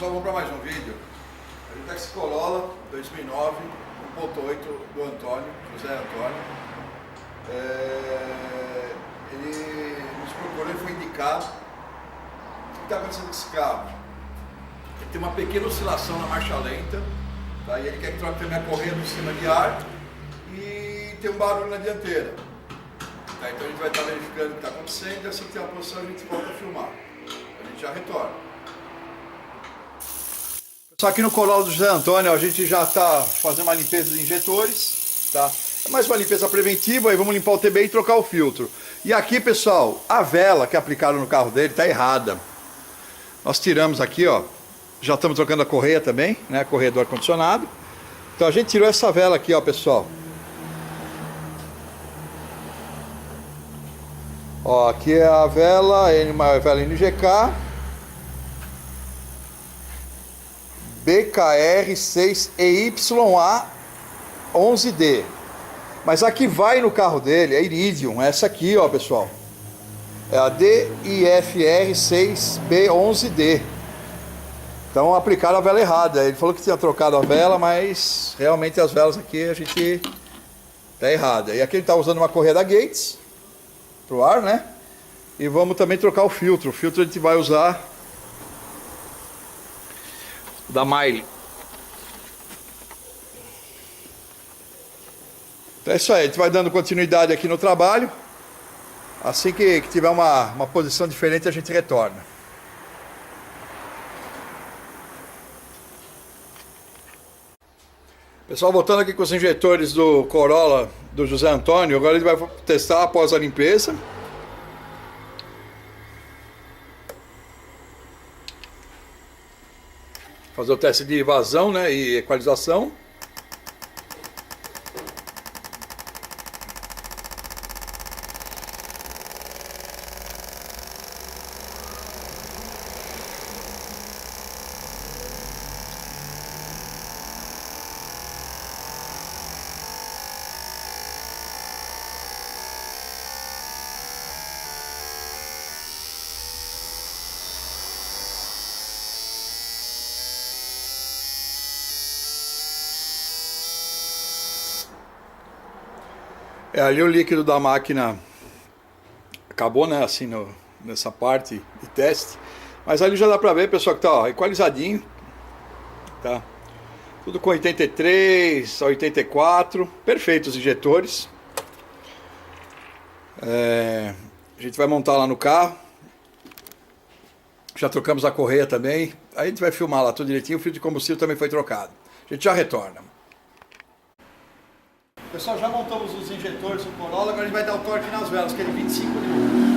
Pessoal, vamos para mais um vídeo. A gente está com esse Corolla 2009, 1.8 do Antônio, José Antônio. Ele nos procurou e foi indicado. O que está acontecendo com esse carro? Ele tem uma pequena oscilação na marcha lenta, tá? E ele quer que troque também a correia do sistema de ar e tem um barulho na dianteira. Tá? Então a gente vai estar verificando o que está acontecendo e assim que tem a posição a gente volta a filmar. A gente já retorna. Só aqui no Corolla do José Antônio a gente já está fazendo uma limpeza dos injetores, tá? É mais uma limpeza preventiva, aí vamos limpar o TBI e trocar o filtro. E aqui, pessoal, a vela que aplicaram no carro dele está errada. Nós tiramos aqui, ó, já estamos trocando a correia também, né, a correia do ar-condicionado. Então a gente tirou essa vela aqui, ó, pessoal. Ó, aqui é a vela, uma vela NGK. BKR6EYA11D. Mas a que vai no carro dele é Iridium, essa aqui, ó, pessoal. É a DIFR6B11D. Então aplicaram a vela errada. Ele falou que tinha trocado a vela, mas realmente as velas aqui a gente tá errada. E aqui ele tá usando uma correia da Gates pro ar, né? E vamos também trocar o filtro. O filtro a gente vai usar da Miley. Então é isso aí, a gente vai dando continuidade aqui no trabalho. Assim que tiver uma posição diferente a gente retorna. Pessoal, voltando aqui com os injetores do Corolla do José Antônio, agora ele vai testar após a limpeza. Fazer o teste de vazão, né, e equalização. Ali o líquido da máquina acabou, né, assim, nessa parte de teste. Mas ali já dá pra ver, pessoal, que tá, ó, equalizadinho, tá? Tudo com 83 a 84, perfeitos os injetores. A gente vai montar lá no carro. Já trocamos a correia também. Aí a gente vai filmar lá tudo direitinho. O filtro de combustível também foi trocado. A gente já retorna. Pessoal, já montamos os injetores do Corolla, agora a gente vai dar o torque nas velas, que é de 25 Nm.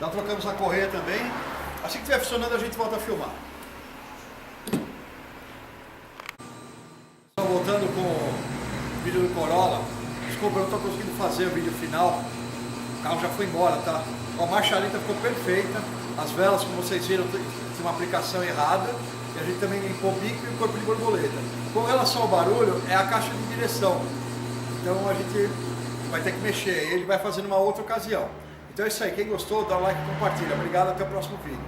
Já trocamos a correia também. Assim que estiver funcionando a gente volta a filmar. Estou voltando com o vídeo do Corolla. Desculpa, eu não estou conseguindo fazer o vídeo final. O carro já foi embora, tá? A marcha lenta ficou perfeita. As velas, como vocês viram, tem uma aplicação errada. E a gente também limpou o bico e o corpo de borboleta. Com relação ao barulho, é a caixa de direção. Então a gente vai ter que mexer. Ele vai fazer numa outra ocasião. Então é isso aí, quem gostou, dá um like e compartilha. Obrigado, até o próximo vídeo.